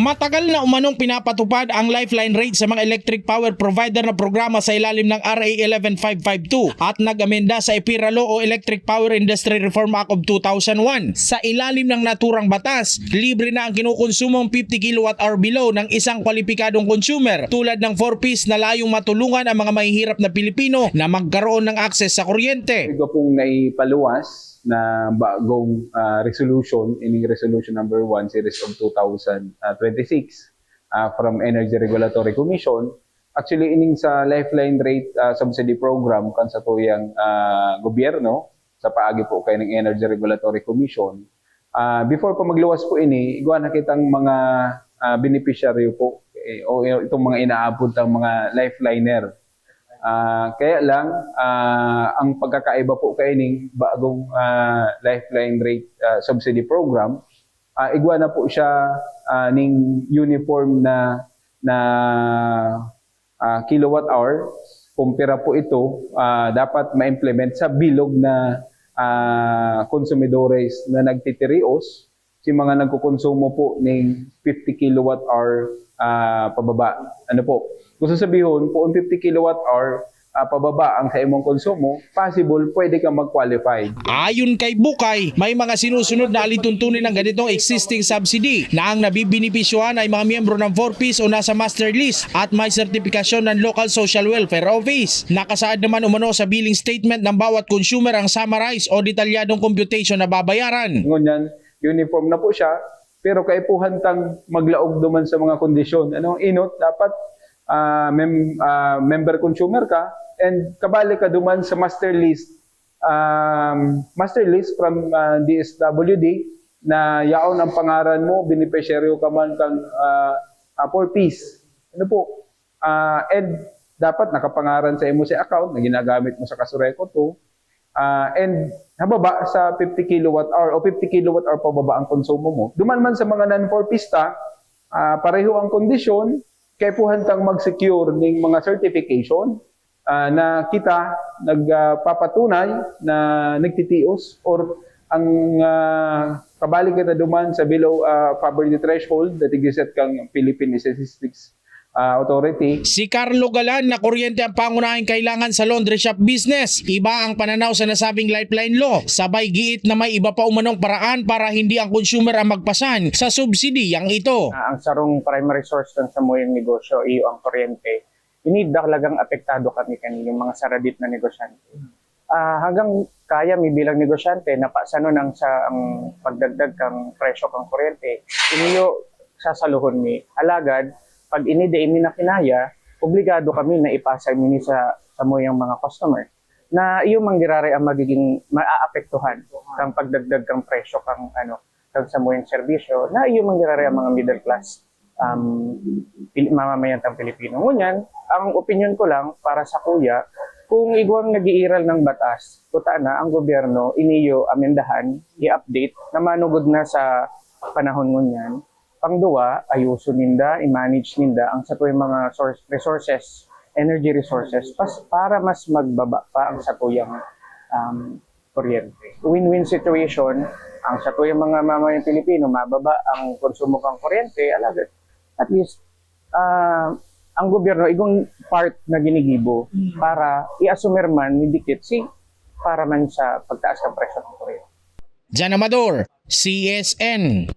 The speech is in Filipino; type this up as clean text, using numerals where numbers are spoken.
Matagal na umanong pinapatupad ang lifeline rate sa mga electric power provider na programa sa ilalim ng RA 11552 at nag-amenda sa EPIRA Law o Electric Power Industry Reform Act of 2001. Sa ilalim ng naturang batas, libre na ang kinukonsumong 50 kWh below ng isang kwalipikadong consumer tulad ng 4Ps na layong matulungan ang mga mahihirap na Pilipino na magkaroon ng access sa kuryente. Ito pong naipaluwas na bagong resolution, ining resolution number 1 series of 2026 from Energy Regulatory Commission. Actually, ining sa lifeline rate subsidy program kan sa tuyang gobyerno sa paagi po kay ng Energy Regulatory Commission. Before pa magluwas po ini, igwa na kitang mga beneficiary po o itong mga inaabot ng mga lifeliner. Kaya lang, ang pagkakaiba po kaining bagong lifeline rate subsidy program, igwa na po siya ning uniform na kilowatt hour. Kumpira po ito, dapat ma-implement sa bilog na konsumidores na nagtitirios, si mga nagkukonsumo po ning 50 kilowatt hour pababa. Ano po? Gusto sabihin, kung 50 kWh pababa ang sa imong konsumo, possible pwede kang mag-qualify. Ayon kay Bukay, may mga sinusunod na alituntunin ng ganitong existing subsidy na ang nabibinipisyuhan ay mga miyembro ng 4Ps o nasa master list at may sertifikasyon ng Local Social Welfare Office. Nakasaad naman umano sa billing statement ng bawat consumer ang summarized o detalyadong computation na babayaran. Ngunyan, uniform na po siya, pero kaipuhantang maglaog duman sa mga kondisyon. Anong inot? Dapat member consumer ka and kabali ka duman sa master list from DSWD na yaon ang pangaran mo, beneficiaryo ka man kang 4Ps. Ano po? And dapat nakapangaran sa imo sa account na ginagamit mo sa Kasureco to. And hababa sa 50 kWh o 50 kWh pababa ang konsumo mo. Duman man sa mga non-4Pista, pareho ang kondisyon, kaya po hantang mag-secure ng mga certification na kita nagpapatunay na nagtitios or ang kabali kita duman sa below poverty threshold that giset kang Philippine Statistics Authority. Si Carlo Galan na kuryente ang pangunahing kailangan sa laundry shop business. Iba ang pananaw sa nasabing lifeline law. Sabay giit na may iba pa umanong paraan para hindi ang consumer ang magpasan sa subsidiyang ito. Ang sarong primary source ng sa moyang negosyo iyo ang kuryente. Inid talagang apektado kami kaniyang mga saradit na negosyante. Hanggang kaya may bilang negosyante napasano nang sa ang pagdagdag kang presyo kang kuryente. Iniyo sasaluhon mi alagad pag inide na kinaya, obligado kami na ipasa ini sa moyang mga customer na iyo manggirare ang magiging maaapektuhan kang pagdagdag kang presyo kang kang sa moyang serbisyo na iyo manggirare ang mga middle class mamamayan tang Pilipino. Ngunyan, ang opinion ko lang para sa kuya, kung igwang nag-iiral ng batas, kuta na ang gobyerno iniyo amendahan, i-update na manugod na sa panahon ngunyan. Pangduwa, ayuso ninda, i-manage ninda ang satuyang mga resources, energy resources, para mas magbaba pa ang satuyang kuryente. Win-win situation, ang satuyang mga mamayang Pilipino, mababa ang konsumo kang kuryente, alagad. At least, ang gobyerno, igong part na ginigibo para i-assumer man, nidikit para man sa pagtaas ng presyo ng kuryente. Jan Amador, CSN.